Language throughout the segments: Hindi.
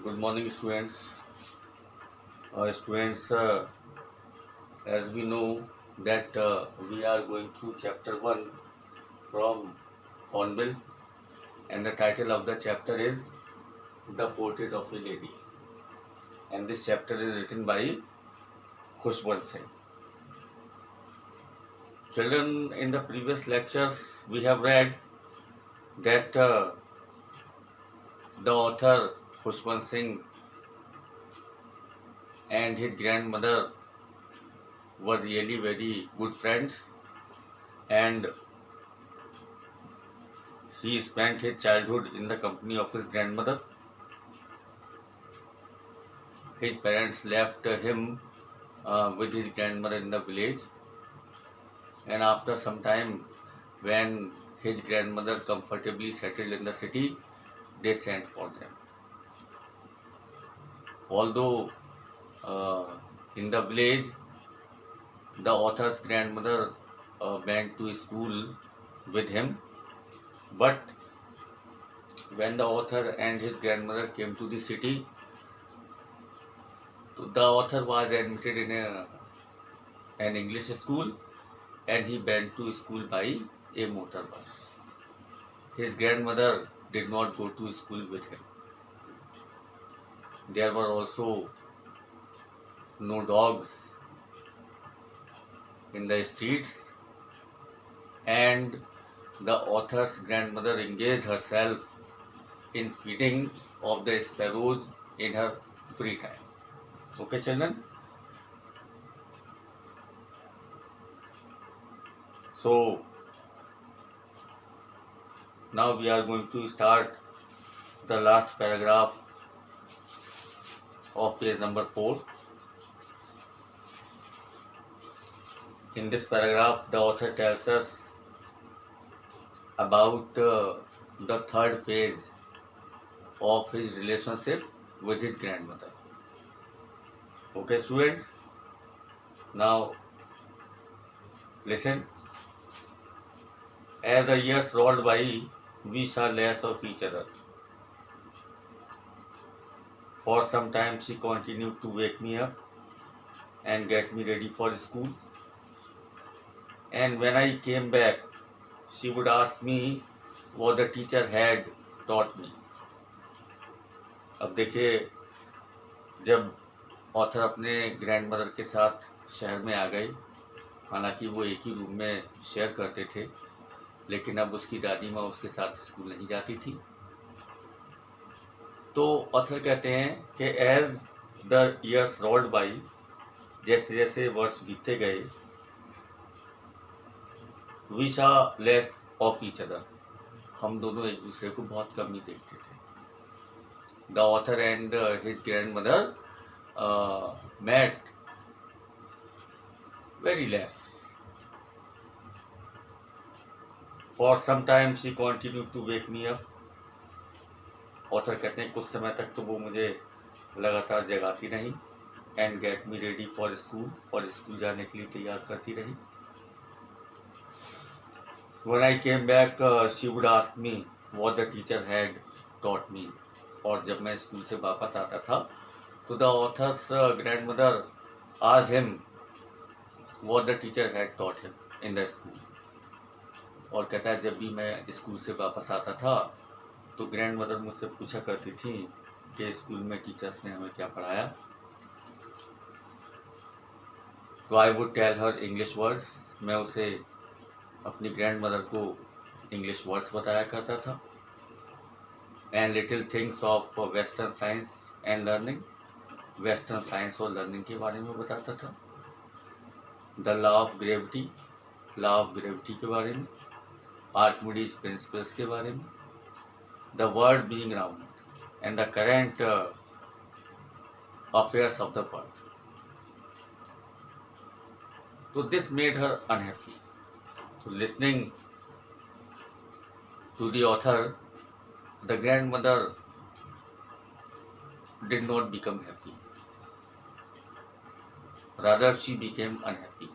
Good morning, students. Students, as we know that we are going through chapter 1 from Hornbill, and the title of the chapter is The Portrait of a Lady. And this chapter is written by Khushwant Singh. Children, in the previous lectures, we have read that the author Khushwant Singh and his grandmother were really very good friends, and he spent his childhood in the company of his grandmother. His parents left him with his grandmother in the village, and after some time, when his grandmother comfortably settled in the city, they sent for them. Although in the village, the author's grandmother went to school with him, but when the author and his grandmother came to the city, the author was admitted in an English school, and he went to school by a motor bus. His grandmother did not go to school with him. There were also no dogs in the streets, and the author's grandmother engaged herself in feeding of the sparrows in her free time. Okay, children? So, now we are going to start the last paragraph of page number 4. In this paragraph, the author tells us about the third phase of his relationship with his grandmother. Okay, students? Now, listen. As the years rolled by, we saw less of each other. For some time, she continued to wake me up and get me ready for school. And when I came back, she would ask me what the teacher had taught me. अब देखिए, जब ऑथर अपने ग्रैंडमदर के साथ शहर में आ गए, हालांकि वो एक ही रूम में शेयर करते थे, लेकिन अब उसकी दादी माँ उसके साथ स्कूल नहीं जाती थी। तो ऑथर कहते हैं कि as the years rolled by, जैसे जैसे वर्ष बीतते गए, we saw less of each other, हम दोनों एक दूसरे को बहुत कम ही देखते थे। The author and his grandmother met very less. For some time she continued to wake me up. Author कहते हैं कुछ समय तक तो वो मुझे लगातार जगाती रही, and get me ready for school, और स्कूल जाने के लिए तैयार करती रही। When I came back, she would ask me what the teacher had taught me. और जब मैं स्कूल से वापस आता था, तो the author's grandmother asked him what the teacher had taught him in the school. और कहता है जब भी मैं स्कूल से वापस आता था, तो ग्रैंडमदर मुझसे पूछा करती थी कि स्कूल में टीचर्स ने हमें क्या पढ़ाया। तो I would tell her English words, मैं उसे अपनी ग्रैंडमदर को इंग्लिश वर्ड्स बताया करता था। And little things of western science and learning, western science और लर्निंग के बारे में बताता था। The law of gravity, law of gravity के बारे में, आर्किमिडीज प्रिंसिपल्स के बारे में, the world being round and the current affairs of the world. तो this made her unhappy. So listening to the author, the grandmother did not become happy. Rather, she became unhappy.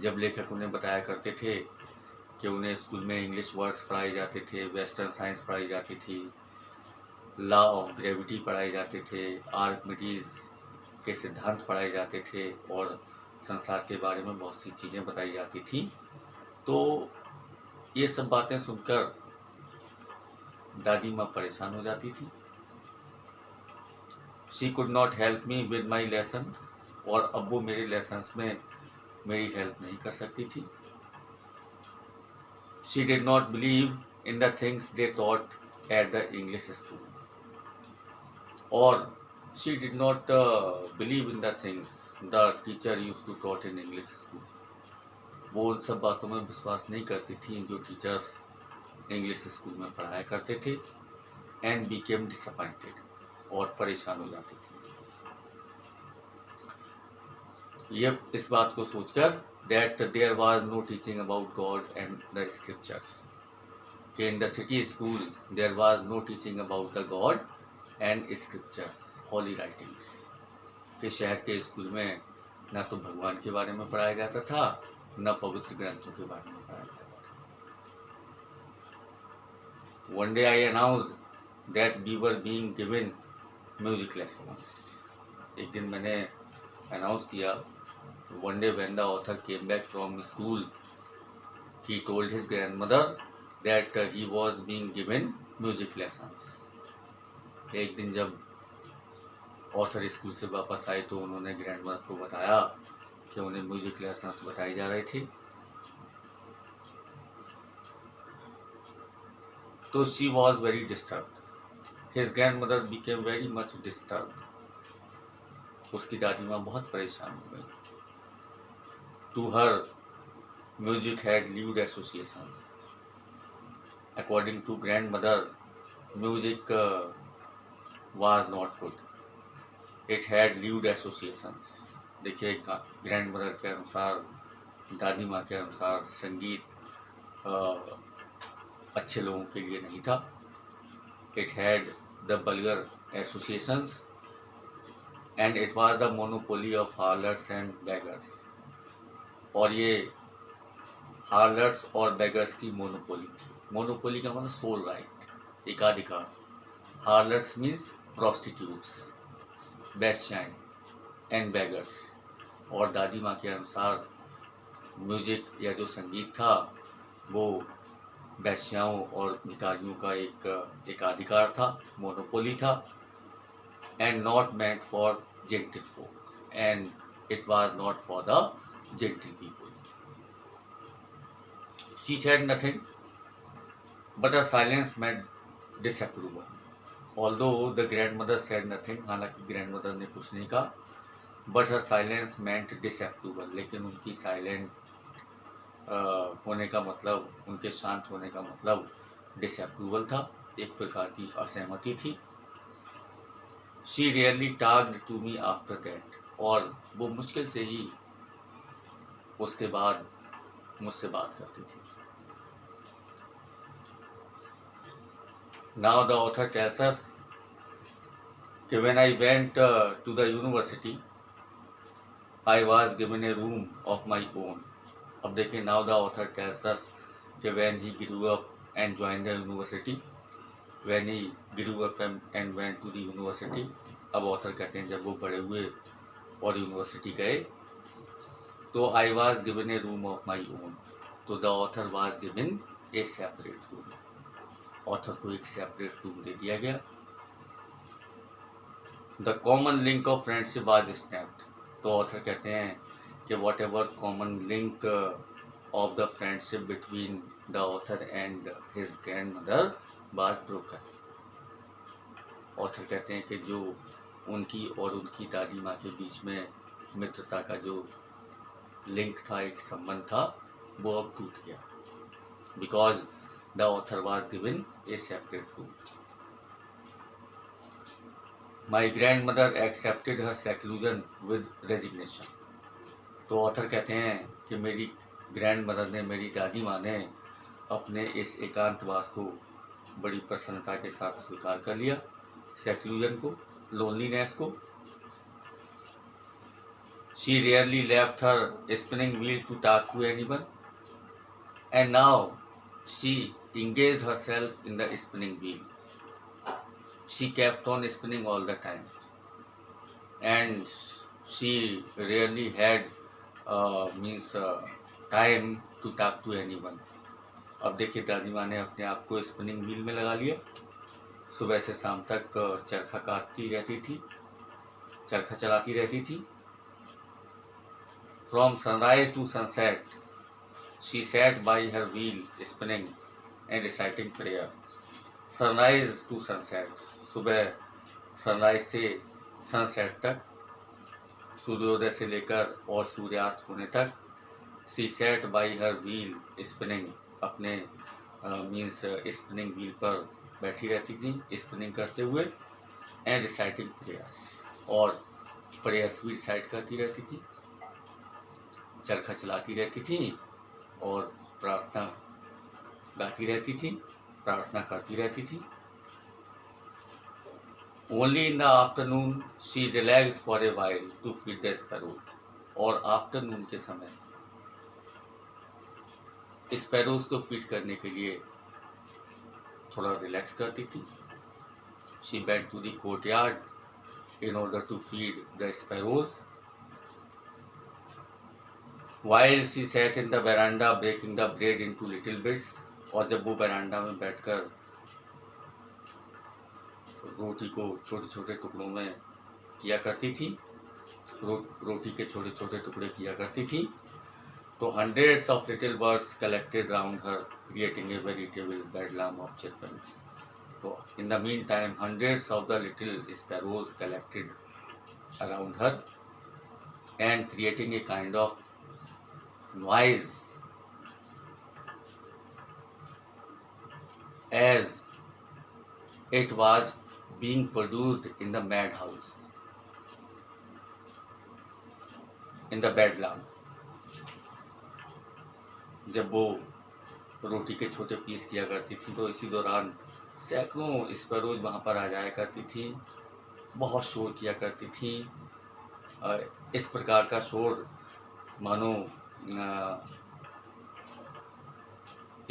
जब लेखक उन्हें बताया करते थे कि उन्हें स्कूल में इंग्लिश वर्ड्स पढ़ाए जाते थे, वेस्टर्न साइंस पढ़ाई जाती थी, लॉ ऑफ ग्रेविटी पढ़ाए जाते थे, आर्किमिडीज के सिद्धांत पढ़ाए जाते थे और संसार के बारे में बहुत सी चीज़ें बताई जाती थी। तो ये सब बातें सुनकर दादी माँ परेशान हो जाती थी। She could not help me with my lessons, और अब वो मेरे लेसन्स में मेरी हेल्प नहीं कर सकती थी। She did not believe in the things they taught at the English school, और she did not believe in the things the teacher used to taught in English school. वो उन सब बातों में विश्वास नहीं करती थी जो टीचर्स इंग्लिश स्कूल में पढ़ाया करते थे, एंड बिकेम डिसअपॉइंटेड, और परेशान हो जाती थी। ये इस बात को सोचकर that there was no teaching about God and the scriptures, कि in the city school there was no teaching about the God and scriptures, holy writings, कि शहर के स्कूल में न तो भगवान के बारे में पढ़ाया जाता था, न पवित्र ग्रंथों के बारे में पढ़ाया जाता था। One day I announced that we were being given music lessons. एक दिन मैंने अनाउंस किया, one day when the author came back from school, he told his grandmother that he was being given music lessons. एक दिन जब ऑथर स्कूल से वापस आए तो उन्होंने ग्रैंडमदर को बताया कि उन्हें म्यूजिक लेसन्स बताए जा रहे थे। तो she was very disturbed. His grandmother became very much disturbed. उसकी दादी माँ बहुत परेशान हो गई। To her, music had lewd associations. According to grandmother, music was not good. It had lewd associations. देखिए, ग्रैंडमदर के अनुसार, दादी माँ के अनुसार संगीत अच्छे लोगों के लिए नहीं था। It had the vulgar associations and it was the monopoly of harlots and beggars. और ये harlots और beggars की मोनोपोली थी। मोनोपोली का मतलब सोल राइट, एकाधिकार। harlots means prostitutes, बेश्याएं, and beggars। और दादी माँ के अनुसार म्यूजिक या जो संगीत था वो वैश्याओं और भिखारियों का एक अधिकार था, मोनोपोली था, and not meant for gentile folk, and it was not for the gentile people. She said nothing but her silence meant disapproval. Although the grandmother said nothing, हालांकि ग्रैंडमदर ने कुछ नहीं कहा, but her silence meant disapproval, लेकिन उनकी साइलेंट होने का मतलब, उनके शांत होने का मतलब डिसअप्रूवल था, एक प्रकार की असहमति थी। She rarely talked to me after that, और वो मुश्किल से ही उसके बाद मुझसे बात करती थी। Now the author tells us कि when I went to the university I was given a room of my own. अब देखिए, now the author tells us कि when he grew up and joined the university, when he grew up and went to the university. अब ऑथर कहते हैं जब वो बड़े हुए और यूनिवर्सिटी गए तो I was given a room of my own, तो the author was given a separate room, author को एक सेपरेट रूम दे दिया गया। The common link of friendship was snapped, तो ऑथर कहते हैं कि whatever common link of the friendship between the author and his grandmother was broken. Author कहते हैं कि जो उनकी और उनकी दादी माँ के बीच में मित्रता का जो लिंक था, एक संबंध था, वो अब टूट गया, because the author was given a separate room. My grandmother accepted her seclusion with resignation, तो ऑथर कहते हैं कि मेरी ग्रैंडमदर ने, मेरी दादी माँ ने अपने इस एकांतवास को बड़ी प्रसन्नता के साथ स्वीकार कर लिया, सेक्लूजन को, लोनलीनेस को। She rarely left her spinning wheel to talk to anyone, and now she engaged herself in the spinning wheel. She kept on spinning all the time, and she rarely had means time to talk to anyone. अब देखिए दादी माँ ने अपने आप को स्पिनिंग व्हील में लगा लिया। सुबह से शाम तक चरखा काटती रहती थी, चरखा चलाती रहती थी। From sunrise to sunset, she sat by her wheel spinning and reciting prayer. Sunrise to sunset, सुबह सनराइज से सनसेट तक, सूर्योदय से लेकर और सूर्यास्त होने तक, she sat by her wheel spinning, अपने मीन्स स्पिनिंग व्हील पर बैठी रहती थी स्पिनिंग करते हुए, एंड रिसाइटिंग प्रेयर्स, और प्रेयर्स भी रिसाइट करती रहती थी, चरखा चलाती रहती थी और प्रार्थना गाती रहती थी, प्रार्थना करती रहती थी। Only in the afternoon she relaxed for a while to feed the sparrow, और आफ्टरनून के समय स्पैरोज को फीड करने के लिए थोड़ा रिलैक्स करती थी। She went to the courtyard in order to feed the sparrows. While she sat in the veranda breaking the bread into little bits, और जब वो वरांडा में बैठकर रोटी को छोटे छोटे टुकड़ों में किया करती थी, रोटी के छोटे छोटे टुकड़े किया करती थी, तो hundreds of little birds collected round her, creating a veritable bedlam of chirpings. So in the meantime, hundreds of the little sparrows collected around her and creating a kind of noise as it was being produced in the madhouse, in the bedlam. जब वो रोटी के छोटे पीस किया करती थी तो इसी दौरान सैकड़ों स्पैरोज वहाँ पर आ जाया करती थी, बहुत शोर किया करती थी। इस प्रकार का शोर मानो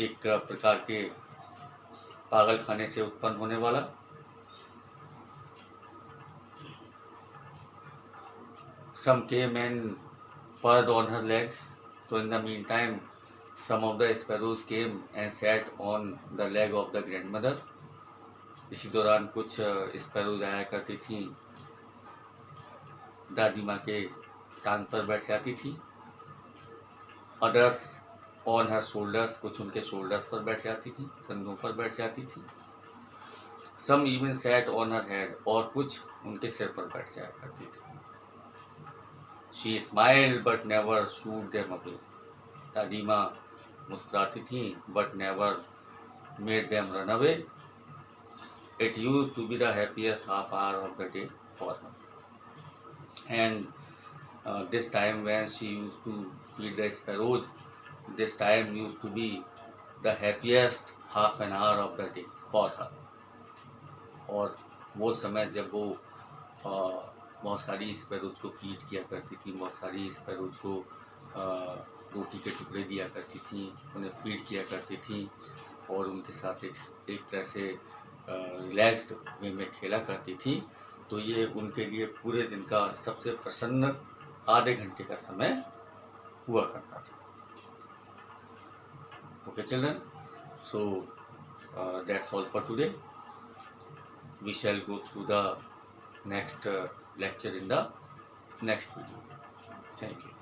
एक प्रकार के पागल खाने से उत्पन्न होने वाला। Some came and perched on her legs. So in the meantime, some of the sparrows came and sat on the leg of the grandmother. इसी दौरान कुछ स्पैरोज आया करती थी, दादी माँ के टांग पर बैठ जाती थी। अदर्स ऑन हर शोल्डर्स, कुछ उनके शोल्डर्स पर बैठ जाती थी, कंधों पर बैठ जाती थी। Some even sat on her head, और कुछ उनके सिर पर बैठ जाया करती थी। She smiled but never shooed them away, दादी माँ मुस्कुराती थी but never made them run away. It used to be the happiest half hour of the day for her. And this time when she used to feed the sparrows, this time used to be the happiest half an hour of the day for her. और वो समय जब वो बहुत सारी स्पैरोज को फीड किया करती थी, बहुत सारी स्पैरोज को रोटी के टुकड़े दिया करती थी, उन्हें फीड किया करती थी और उनके साथ एक तरह से रिलैक्स्ड वे में खेला करती थी, तो ये उनके लिए पूरे दिन का सबसे प्रसन्न आधे घंटे का समय हुआ करता था। Okay children, so that's all for today. We shall go through the next lecture in the next video. Thank you.